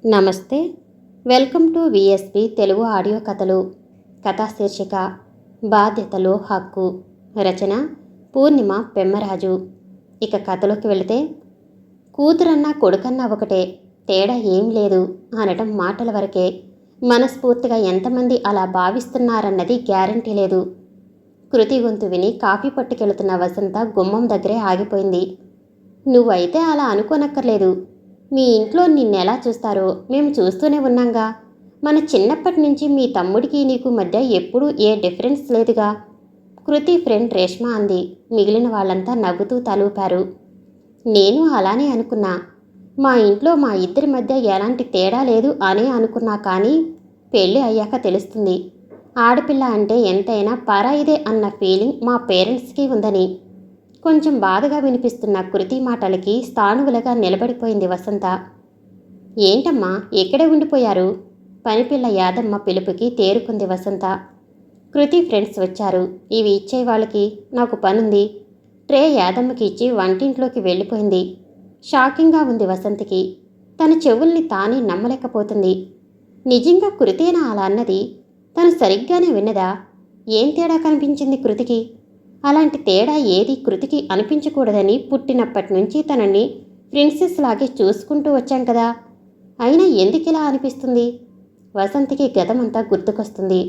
నమస్తే. Welcome to VSP Telugu audio కథలు. కథా శీర్షిక బాధ్యతలో హక్కు. రచన పూర్ణిమ పెమ్మరాజు. ఇక కథలోకి వెళితే, కూతురన్నా కొడుకన్నా ఒకటే, తేడా ఏం లేదు అనటం మాటల వరకే. మనస్ఫూర్తిగా ఎంతమంది అలా భావిస్తున్నారన్నది గ్యారంటీ లేదు. కృతి గొంతు విని కాఫీ పట్టుకెళుతున్న వసంత గుమ్మం దగ్గరే ఆగిపోయింది. నువ్వైతే అలా అనుకోనక్కర్లేదు. మీ ఇంట్లో నిన్నెలా చూస్తారో మేము చూస్తూనే ఉన్నాంగా. మన చిన్నప్పటి నుంచి మీ తమ్ముడికి నీకు మధ్య ఎప్పుడూ ఏ డిఫరెన్స్ లేదుగా. కృతి ఫ్రెండ్ రేష్మ అంది. మిగిలిన వాళ్ళంతా నవ్వుతూ తలూపారు. నేను అలానే అనుకున్నా. మా ఇంట్లో మా ఇద్దరి మధ్య ఎలాంటి తేడా లేదు అనే అనుకున్నా. కానీ పెళ్ళి అయ్యాక తెలుస్తుంది, ఆడపిల్ల అంటే ఎంతైనా పరాయిదే అన్న ఫీలింగ్ మా పేరెంట్స్కి ఉందని. కొంచెం బాధగా వినిపిస్తున్న కృతి మాటలకి స్థాణువులుగా నిలబడిపోయింది వసంత. ఏంటమ్మా ఎక్కడే ఉండిపోయారు? పనిపిల్ల యాదమ్మ పిలుపుకి తేరుకుంది వసంత. కృతి ఫ్రెండ్స్ వచ్చారు. ఇవి ఇచ్చే వాళ్ళకి, నాకు పనుంది. ట్రే యాదమ్మకి ఇచ్చి వంటింట్లోకి వెళ్ళిపోయింది. షాకింగ్గా ఉంది వసంతకి. తన చెవుల్ని తానే నమ్మలేకపోతుంది. నిజంగా కృతేనా అలా అన్నది? తను సరిగ్గానే విన్నదా? ఏం తేడా కనిపించింది కృతికి? అలాంటి తేడా ఏది కృతికి అనిపించకూడదని పుట్టినప్పటి నుంచి తనని ప్రిన్సెస్ లాగే చూసుకుంటూ వచ్చాం కదా. అయినా ఎందుకిలా అనిపిస్తుంది? వసంతికి గతమంతా గుర్తుకొస్తుంది.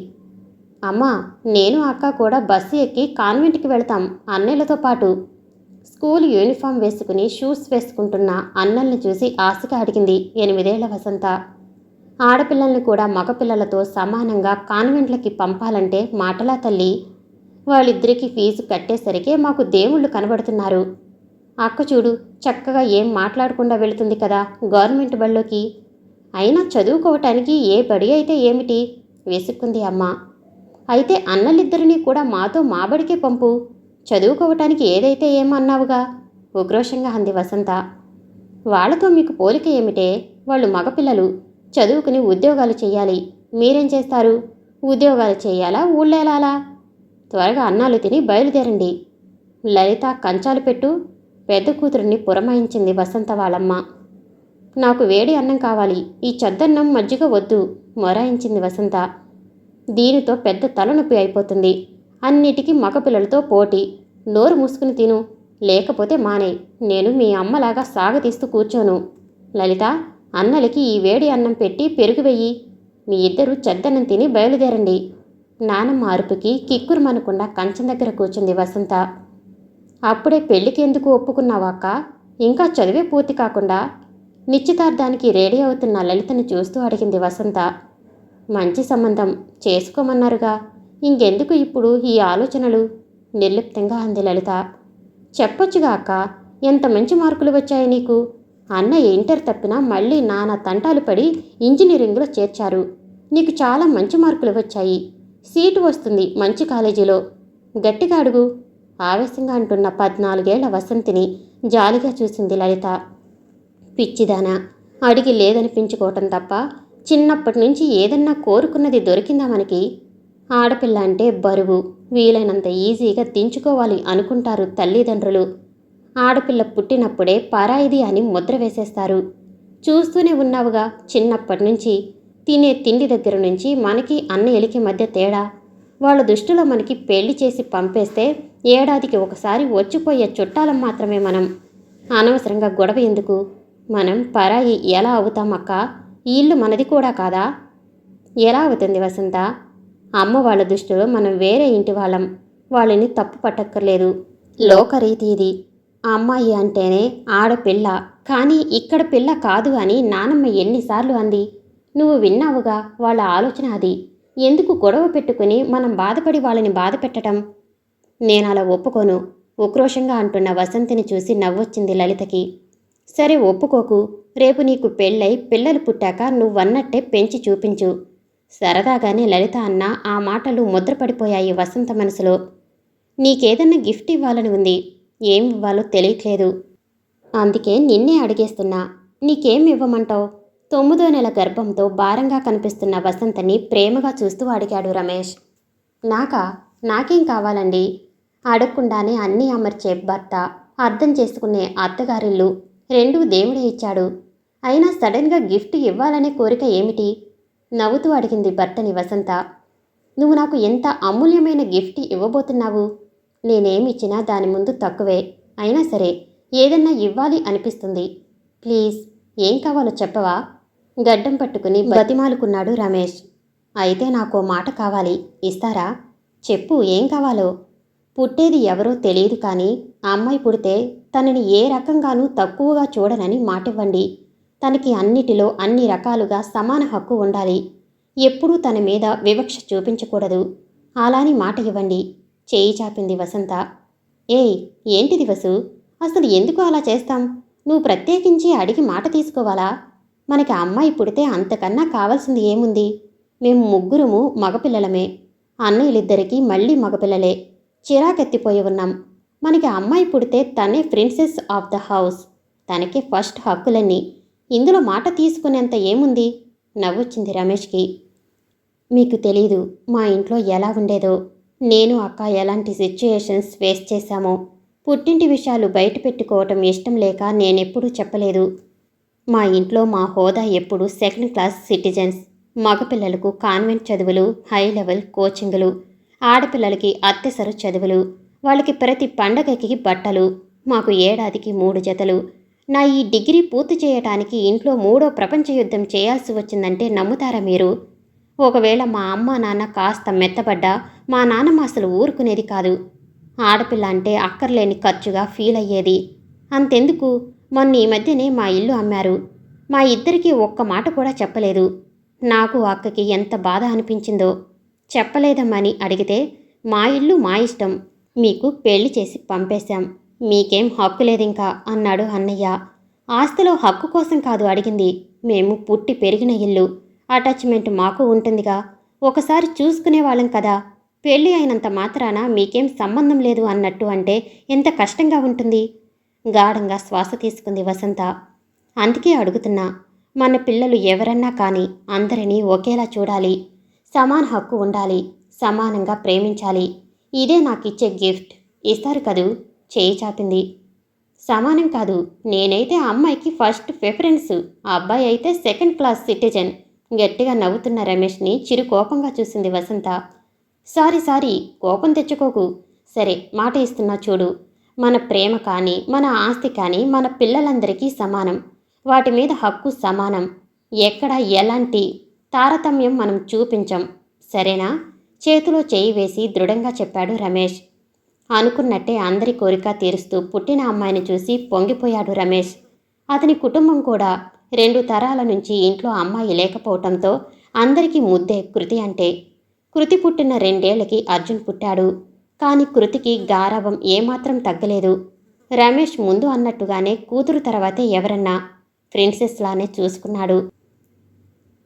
అమ్మా, నేను అక్క కూడా బస్సు ఎక్కి కాన్వెంట్కి వెళతాం అన్నయ్యలతో పాటు. స్కూల్ యూనిఫామ్ వేసుకుని షూస్ వేసుకుంటున్న అన్నల్ని చూసి ఆశగా అడిగింది 8 ఏళ్ల వసంత. ఆడపిల్లల్ని కూడా మగపిల్లలతో సమానంగా కాన్వెంట్లకి పంపాలంటే మాటలా తల్లి? వాళ్ళిద్దరికీ ఫీజు కట్టేసరికే మాకు దేవుళ్ళు కనబడుతున్నారు. అక్క చూడు, చక్కగా ఏం మాట్లాడకుండా వెళుతుంది కదా గవర్నమెంట్ బళ్ళోకి. అయినా చదువుకోవటానికి ఏ బడి అయితే ఏమిటి? విసుక్కుంది అమ్మ. అయితే అన్నలిద్దరినీ కూడా మాతో మా బడికే పంపు. చదువుకోవటానికి ఏదైతే ఏమన్నావుగా, ఉక్రోషంగా అంది వసంత. వాళ్లతో మీకు పోలిక ఏమిటే? వాళ్ళు మగపిల్లలు, చదువుకుని ఉద్యోగాలు చెయ్యాలి. మీరేం చేస్తారు? ఉద్యోగాలు చెయ్యాలా, ఊళ్ళేలాలా? త్వరగా అన్నాలు తిని బయలుదేరండి. లలిత కంచాలు పెట్టు. పెద్ద కూతురిని పురమాయించింది వసంత వాళ్ళమ్మ. నాకు వేడి అన్నం కావాలి, ఈ చద్దన్నం మజ్జిగ వద్దు మొరాయించింది వసంత. దీనితో పెద్ద తలనొప్పి అయిపోతుంది. అన్నిటికీ మగపిల్లలతో పోటీ. నోరు మూసుకుని తిను, లేకపోతే మానే. నేను మీ అమ్మలాగా సాగతీస్తూ కూర్చోను. లలిత, అన్నలకి ఈ వేడి అన్నం పెట్టి పెరుగు వెయ్యి. మీ ఇద్దరూ చద్దన్నం తిని బయలుదేరండి. నానమ్మ అరుపుకి కిక్కురుమనకుండా కంచం దగ్గర కూర్చుంది వసంత. అప్పుడే పెళ్లికి ఎందుకు ఒప్పుకున్నావాక? ఇంకా చదివే పూర్తి కాకుండా? నిశ్చితార్థానికి రెడీ అవుతున్న లలితని చూస్తూ అడిగింది వసంత. మంచి సంబంధం చేసుకోమన్నారుగా, ఇంకెందుకు ఇప్పుడు ఈ ఆలోచనలు? నిర్లిప్తంగా అంది లలిత. చెప్పొచ్చుగా అక్క, ఎంత మంచి మార్కులు వచ్చాయి నీకు. అన్నయ్య ఇంటర్ తప్పినా మళ్ళీ నానా తంటాలు పడి ఇంజనీరింగ్లో చేర్చారు. నీకు చాలా మంచి మార్కులు వచ్చాయి. సీటు వస్తుంది మంచి కాలేజీలో. గట్టిగా అడుగు ఆవేశంగా అంటున్న 14 ఏళ్ల వసంతిని జాలిగా చూసింది లలిత. పిచ్చిదానా, అడిగి లేదనిపించుకోవటం తప్ప చిన్నప్పటి నుంచి ఏదన్నా కోరుకున్నది దొరికిందా మనకి? ఆడపిల్ల అంటే బరువు, వీలైనంత ఈజీగా దించుకోవాలి అనుకుంటారు తల్లిదండ్రులు. ఆడపిల్ల పుట్టినప్పుడే పరాయిది అని ముద్ర వేసేస్తారు. చూస్తూనే ఉన్నావుగా చిన్నప్పటి నుంచి. తినే తిండి దగ్గర నుంచి మనకి అన్నయ్యలకి మధ్య తేడా. వాళ్ళ దృష్టిలో మనకి పెళ్లి చేసి పంపేస్తే ఏడాదికి ఒకసారి వచ్చిపోయే చుట్టాలం మాత్రమే మనం. అనవసరంగా గొడవ ఎందుకు? మనం పరాయి ఎలా అవుతామక్క? ఈ ఇల్లు మనది కూడా కాదా? ఎలా అవుతుంది వసంత? అమ్మ వాళ్ళ దృష్టిలో మనం వేరే ఇంటి వాళ్ళం. వాళ్ళని తప్పు పట్టక్కర్లేదు. లోకరీతి ఇది. అమ్మాయి అంటేనే ఆడపిల్ల, కానీ ఇక్కడ పిల్ల కాదు అని నానమ్మ ఎన్నిసార్లు అంది? నువ్వు విన్నావుగా వాళ్ళ ఆలోచన అది. ఎందుకు గొడవ పెట్టుకుని మనం బాధపడి వాళ్ళని బాధ పెట్టడం? నేనలా ఒప్పుకోను, ఉక్రోషంగా అంటున్న వసంతిని చూసి నవ్వొచ్చింది లలితకి. సరే ఒప్పుకోకు. రేపు నీకు పెళ్ళై పిల్లలు పుట్టాక నువ్వన్నట్టే పెంచి చూపించు. సరదాగానే లలిత అన్న ఆ మాటలు ముద్రపడిపోయాయి వసంత మనసులో. నీకేదన్నా గిఫ్ట్ ఇవ్వాలని ఉంది, ఏం ఇవ్వాలో తెలియట్లేదు. అందుకే నిన్నే అడిగేస్తున్నా. నీకేం ఇవ్వమంటావు? 9వ నెల గర్భంతో భారంగా కనిపిస్తున్న వసంతని ప్రేమగా చూస్తూ అడిగాడు రమేష్. నాకేం కావాలండి? అడగకుండానే అన్నీ అమర్చే భర్త, అర్థం చేసుకునే అత్తగారిల్లు, రెండూ దేవుడే ఇచ్చాడు. అయినా సడన్గా గిఫ్ట్ ఇవ్వాలనే కోరిక ఏమిటి? నవ్వుతూ అడిగింది భర్తని వసంత. నువ్వు నాకు ఎంత అమూల్యమైన గిఫ్ట్ ఇవ్వబోతున్నావు? నేనేమిచ్చినా దాని ముందు తక్కువే. అయినా సరే ఏదన్నా ఇవ్వాలి అనిపిస్తుంది. ప్లీజ్, ఏం కావాలో చెప్పవా? గడ్డం పట్టుకుని బతిమాలుకున్నాడు రమేష్. అయితే నాకో మాట కావాలి, ఇస్తారా? చెప్పు, ఏం కావాలో? పుట్టేది ఎవరో తెలియదు కానీ అమ్మాయి పుడితే తనని ఏ రకంగానూ తక్కువగా చూడనని మాటివ్వండి. తనకి అన్నిటిలో అన్ని రకాలుగా సమాన హక్కు ఉండాలి. ఎప్పుడూ తన మీద వివక్ష చూపించకూడదు. అలాని మాట ఇవ్వండి. చేయి చాపింది వసంత. ఏయ్, ఏంటిది వసు? అసలు ఎందుకు అలా చేస్తాం? నువ్వు ప్రత్యేకించి అడిగి మాట తీసుకోవాలా? మనకి అమ్మాయి పుడితే అంతకన్నా కావాల్సింది ఏముంది? మేము ముగ్గురము మగపిల్లలమే. అన్నయ్యలిద్దరికీ మళ్ళీ మగపిల్లలే. చిరాకెత్తిపోయి ఉన్నాం. మనకి అమ్మాయి పుడితే తనే ప్రిన్సెస్ ఆఫ్ ద హౌస్. తనకే ఫస్ట్ హక్కులన్నీ. ఇందులో మాట తీసుకునేంత ఏముంది? నవ్వొచ్చింది రమేష్కి. మీకు తెలీదు మా ఇంట్లో ఎలా ఉండేదో. నేను అక్క ఎలాంటి సిచ్యుయేషన్స్ ఫేస్ చేశామో. పుట్టింటి విషయాలు బయట పెట్టుకోవటం ఇష్టం లేక నేనెప్పుడూ చెప్పలేదు. మా ఇంట్లో మా హోదా ఎప్పుడు సెకండ్ క్లాస్ సిటిజన్స్. మగపిల్లలకు కాన్వెంట్ చదువులు, హై లెవెల్ కోచింగులు, ఆడపిల్లలకి అత్తెసరు చదువులు. వాళ్ళకి ప్రతి పండగకి బట్టలు. మాకు ఏడాదికి 3 జతలు. నా ఈ డిగ్రీ పూర్తి చేయటానికి ఇంట్లో 3వ ప్రపంచ యుద్ధం చేయాల్సి వచ్చిందంటే నమ్ముతారా మీరు? ఒకవేళ మా అమ్మ నాన్న కాస్త మెత్తబడ్డా మా నాన్నమ్మ అసలు ఊరుకునేది కాదు. ఆడపిల్ల అంటే అక్కర్లేని ఖర్చుగా ఫీల్ అయ్యేది. అంతెందుకు, మొన్న ఈ మధ్యనే మా ఇల్లు అమ్మారు. మా ఇద్దరికీ ఒక్క మాట కూడా చెప్పలేదు. నాకు అక్కకి ఎంత బాధ అనిపించిందో. చెప్పలేదమ్మని అడిగితే మా ఇల్లు మా ఇష్టం, మీకు పెళ్లి చేసి పంపేశాం, మీకేం హక్కు లేదింకా అన్నాడు అన్నయ్య. ఆస్తిలో హక్కు కోసం కాదు అడిగింది. మేము పుట్టి పెరిగిన ఇల్లు, అటాచ్మెంట్ మాకు ఉంటుందిగా. ఒకసారి చూసుకునేవాళ్ళం కదా. పెళ్ళి అయినంత మాత్రాన మీకేం సంబంధం లేదు అన్నట్టు అంటే ఎంత కష్టంగా ఉంటుంది? గాఢంగా శ్వాస తీసుకుంది వసంత. అందుకే అడుగుతున్నా, మన పిల్లలు ఎవరన్నా కానీ అందరినీ ఒకేలా చూడాలి. సమాన హక్కు ఉండాలి. సమానంగా ప్రేమించాలి. ఇదే నాకిచ్చే గిఫ్ట్. ఇస్తారు కదూ? చేయి చాపింది. సమానం కాదు, నేనైతే ఆ అమ్మాయికి ఫస్ట్ ప్రిఫరెన్స్. ఆ అబ్బాయి అయితే సెకండ్ క్లాస్ సిటిజన్. గట్టిగా నవ్వుతున్న రమేష్ని చిరు కోపంగా చూసింది వసంత. సారీ, కోపం తెచ్చుకోకు. సరే, మాట ఇస్తున్నా చూడు. మన ప్రేమ కానీ మన ఆస్తి కానీ మన పిల్లలందరికీ సమానం. వాటి మీద హక్కు సమానం. ఎక్కడ ఎలాంటి తారతమ్యం మనం చూపించం. సరేనా? చేతిలో చేయి వేసి దృఢంగా చెప్పాడు రమేష్. అనుకున్నట్టే అందరి కోరిక తీరుస్తూ పుట్టిన అమ్మాయిని చూసి పొంగిపోయాడు రమేష్. అతని కుటుంబం కూడా 2 తరాల నుంచి ఇంట్లో అమ్మాయి లేకపోవటంతో అందరికీ ముద్దే కృతి అంటే. కృతి పుట్టిన 2 ఏళ్లకి అర్జున్ పుట్టాడు. కాని కృతికి గారాబం ఏమాత్రం తగ్గలేదు. రమేష్ ముందు అన్నట్టుగానే కూతురు తర్వాతే ఎవరన్నా ప్రిన్సెస్ లానే చూసుకున్నాడు.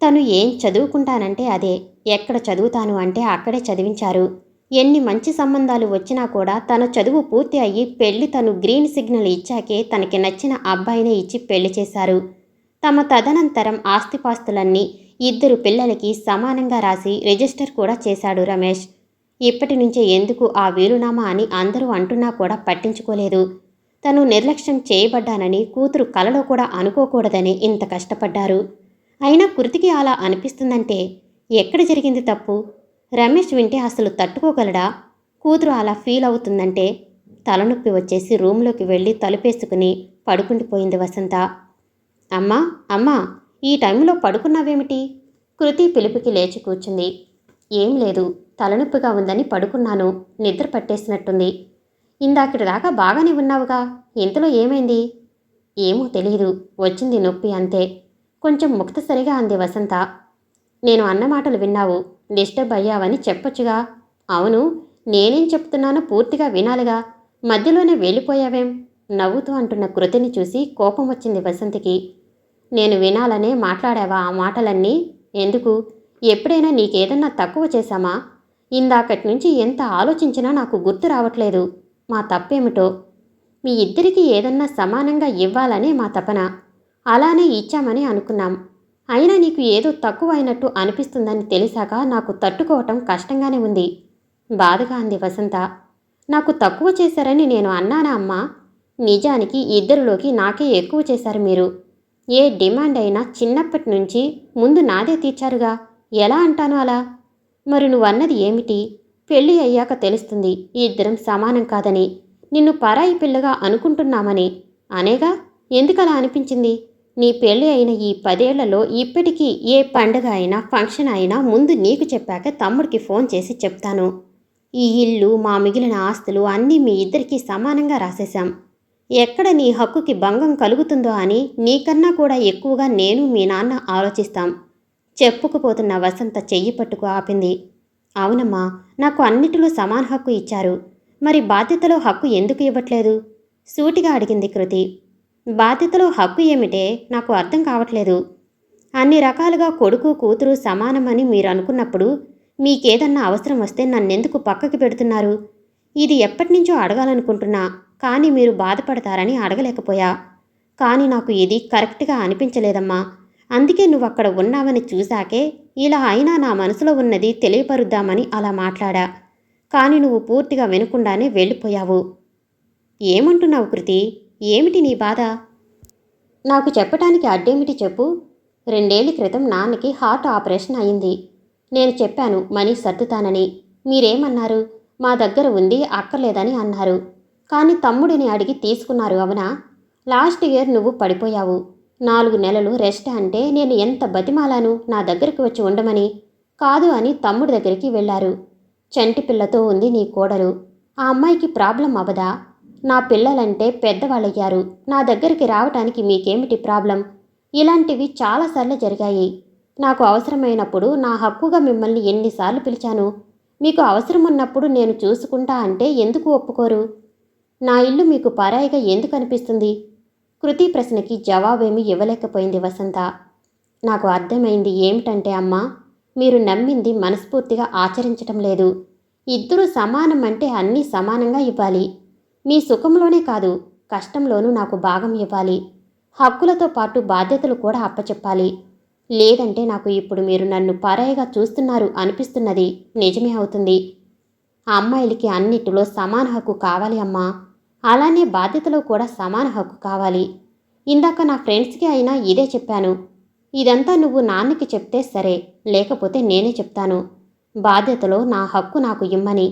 తను ఏం చదువుకుంటానంటే అదే, ఎక్కడ చదువుతాను అంటే అక్కడే చదివించారు. ఎన్ని మంచి సంబంధాలు వచ్చినా కూడా తన చదువు పూర్తి అయ్యి పెళ్లి తను గ్రీన్ సిగ్నల్ ఇచ్చాకే తనకి నచ్చిన అబ్బాయినే ఇచ్చి పెళ్లి చేశారు. తమ తదనంతరం ఆస్తిపాస్తులన్నీ 2 పిల్లలకి సమానంగా రాసి రిజిస్టర్ కూడా చేశాడు రమేష్. ఇప్పటి నుంచే ఎందుకు ఆ వీలునామా అని అందరూ అంటున్నా కూడా పట్టించుకోలేదు. తను నిర్లక్ష్యం చేయబడ్డానని కూతురు కలలో కూడా అనుకోకూడదని ఇంత కష్టపడ్డారు. అయినా కృతికి అలా అనిపిస్తుందంటే ఎక్కడ జరిగింది తప్పు? రమేష్ వింటే అసలు తట్టుకోగలడా? కూతురు అలా ఫీల్ అవుతుందంటే తలనొప్పి వచ్చేసి రూంలోకి వెళ్ళి తలుపేసుకుని పడుకుండిపోయింది వసంత. అమ్మా, ఈ టైంలో పడుకున్నావేమిటి? కృతి పిలుపుకి లేచి కూర్చుంది. ఏం లేదు, తలనొప్పిగా ఉందని పడుకున్నాను. నిద్ర పట్టేసినట్టుంది. ఇందాకటి దాకా బాగానే ఉన్నావుగా, ఇంతలో ఏమైంది? ఏమో తెలీదు, వచ్చింది నొప్పి అంతే. కొంచెం ముక్తసరిగా అంది వసంత. నేను అన్న మాటలు విన్నావు, డిస్టర్బ్ అయ్యావని చెప్పొచ్చుగా. అవును, నేనేం చెప్తున్నానో పూర్తిగా వినాలిగా, మధ్యలోనే వెళ్ళిపోయావేం? నవ్వుతూ అంటున్న కృతిని చూసి కోపం వచ్చింది వసంతికి. నేను వినాలనే మాట్లాడావా ఆ మాటలన్నీ? ఎందుకు? ఎప్పుడైనా నీకేదన్నా తక్కువ చేశామా? ఇందాకటి నుంచి ఎంత ఆలోచించినా నాకు గుర్తు రావట్లేదు. మా తప్పేమిటో. మీ ఇద్దరికీ ఏదన్నా సమానంగా ఇవ్వాలనే మా తపన. అలానే ఇచ్చామని అనుకున్నాం. అయినా నీకు ఏదో తక్కువ అయినట్టు అనిపిస్తుందని తెలిసాక నాకు తట్టుకోవటం కష్టంగానే ఉంది. బాధగా అంది వసంత. నాకు తక్కువ చేశారని నేను అన్నానా అమ్మా? నిజానికి 2లోకి నాకే ఎక్కువ చేశారు మీరు. ఏ డిమాండ్ అయినా చిన్నప్పటి నుంచి ముందు నాదే తీర్చారుగా, ఎలా అంటాను అలా? మరి నువ్వన్నది ఏమిటి? పెళ్ళి అయ్యాక తెలుస్తుంది ఇద్దరం సమానం కాదని, నిన్ను పరాయి పిల్లగా అనుకుంటున్నామని అనేగా? ఎందుకలా అనిపించింది? నీ పెళ్ళి అయిన ఈ 10 ఏళ్లలో ఇప్పటికీ ఏ పండగ అయినా ఫంక్షన్ అయినా ముందు నీకు చెప్పాక తమ్ముడికి ఫోన్ చేసి చెప్తాను. ఈ ఇల్లు, మా మిగిలిన ఆస్తులు అన్నీ మీ ఇద్దరికీ సమానంగా రాసేశాం. ఎక్కడ నీ హక్కుకి భంగం కలుగుతుందో అని నీకన్నా కూడా ఎక్కువగా నేను మీ నాన్న ఆలోచిస్తాం. చెప్పుకుపోతున్న వసంత చెయ్యి పట్టుకు ఆపింది. అవునమ్మా, నాకు అన్నిటిలో సమాన హక్కు ఇచ్చారు. మరి బాధ్యతలో హక్కు ఎందుకు ఇవ్వట్లేదు? సూటిగా అడిగింది కృతి. బాధ్యతలో హక్కు ఏమిటే? నాకు అర్థం కావట్లేదు. అన్ని రకాలుగా కొడుకు కూతురు సమానమని మీరు అనుకున్నప్పుడు మీకేదన్నా అవసరం వస్తే నన్నెందుకు పక్కకి పెడుతున్నారు? ఇది ఎప్పటినుంచో అడగాలనుకుంటున్నా, కానీ మీరు బాధపడతారని అడగలేకపోయా. కానీ నాకు ఇది కరెక్ట్గా అనిపించలేదమ్మా. అందుకే నువ్వక్కడ ఉన్నావని చూశాకే ఇలా అయినా నా మనసులో ఉన్నది తెలియపరుద్దామని అలా మాట్లాడా. కానీ నువ్వు పూర్తిగా వినకుండానే వెళ్ళిపోయావు. ఏమంటున్నావు కృతి? ఏమిటి నీ బాధ? నాకు చెప్పటానికి అడ్డేమిటి చెప్పు? 2 ఏళ్ల క్రితం నాన్నకి హార్ట్ ఆపరేషన్ అయింది. నేను చెప్పాను మనీ సర్దుతానని. మీరేమన్నారు? మా దగ్గర ఉంది, అక్కర్లేదని అన్నారు. కానీ తమ్ముడిని అడిగి తీసుకున్నారు, అవునా? లాస్ట్ ఇయర్ నువ్వు పడిపోయావు. 4 నెలలు రెస్ట్ అంటే నేను ఎంత బతిమాలాను నా దగ్గరికి వచ్చి ఉండమని. కాదు అని తమ్ముడి దగ్గరికి వెళ్ళారు. చంటి పిల్లతో ఉంది నీ కోడలు. ఆ అమ్మాయికి ప్రాబ్లం అవదా? నా పిల్లలంటే పెద్దవాళ్ళయ్యారు. నా దగ్గరికి రావటానికి మీకేమిటి ప్రాబ్లం? ఇలాంటివి చాలాసార్లు జరిగాయి. నాకు అవసరమైనప్పుడు నా హక్కుగా మిమ్మల్ని ఎన్నిసార్లు పిలిచాను. మీకు అవసరం ఉన్నప్పుడు నేను చూసుకుంటా అంటే ఎందుకు ఒప్పుకోరు? నా ఇల్లు మీకు పరాయిగా ఎందుకు అనిపిస్తుంది? కృతి ప్రశ్నకి జవాబేమీ ఇవ్వలేకపోయింది వసంత. నాకు అర్థమైంది ఏమిటంటే అమ్మా, మీరు నమ్మింది మనస్ఫూర్తిగా ఆచరించటం లేదు. ఇద్దరూ సమానం అంటే అన్నీ సమానంగా ఇవ్వాలి. మీ సుఖంలోనే కాదు, కష్టంలోనూ నాకు భాగం ఇవ్వాలి. హక్కులతో పాటు బాధ్యతలు కూడా అప్పచెప్పాలి. లేదంటే నాకు ఇప్పుడు మీరు నన్ను పరాయిగా చూస్తున్నారు అనిపిస్తున్నది నిజమే అవుతుంది. ఆ అమ్మాయిలకి అన్నిటిలో సమాన హక్కు కావాలి అమ్మా. అలానే బాధ్యతలో కూడా సమాన హక్కు కావాలి. ఇందాక నా ఫ్రెండ్స్కి అయినా ఇదే చెప్పాను. ఇదంతా నువ్వు నాన్నకి చెప్తే సరే, లేకపోతే నేనే చెప్తాను. బాధ్యతలో నా హక్కు నాకు ఇమ్మని.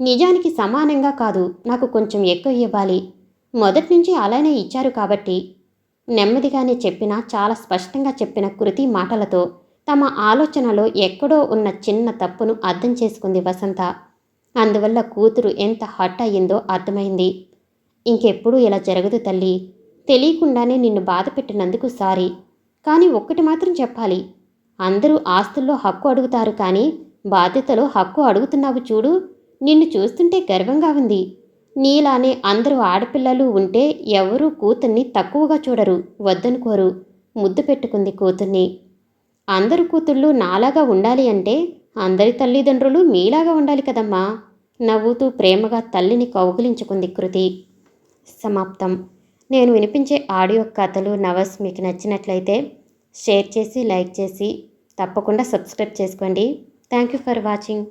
నిజానికి సమానంగా కాదు, నాకు కొంచెం ఎక్కువ ఇవ్వాలి. మొదటి నుంచి అలానే ఇచ్చారు కాబట్టి. నెమ్మదిగానే చెప్పినా చాలా స్పష్టంగా చెప్పిన కృతి మాటలతో తమ ఆలోచనలో ఎక్కడో ఉన్న చిన్న తప్పును అర్థం చేసుకుంది వసంత. అందువల్ల కూతురు ఎంత హర్ట్ అయ్యిందో అర్థమైంది. ఇంకెప్పుడూ ఇలా జరగదు తల్లి. తెలియకుండానే నిన్ను బాధ పెట్టినందుకు సారీ. కానీ ఒక్కటి మాత్రం చెప్పాలి. అందరూ ఆస్తుల్లో హక్కు అడుగుతారు, కానీ బాధ్యతలో హక్కు అడుగుతున్నావు చూడు. నిన్ను చూస్తుంటే గర్వంగా ఉంది. నీలానే అందరూ ఆడపిల్లలు ఉంటే ఎవరూ కూతుర్ని తక్కువగా చూడరు, వద్దనుకోరు. ముద్దు పెట్టుకుంది కూతుర్ని. అందరు కూతుళ్ళు నాలాగా ఉండాలి అంటే అందరి తల్లిదండ్రులు మీలాగా ఉండాలి కదమ్మా. నవ్వుతూ ప్రేమగా తల్లిని కౌగిలించుకుంది కృతి. సమాప్తం. నేను వినిపించే ఆడియో కథలు, నవల్స్ మీకు నచ్చినట్లయితే షేర్ చేసి, లైక్ చేసి తప్పకుండా సబ్స్క్రైబ్ చేసుకోండి. Thank you for watching.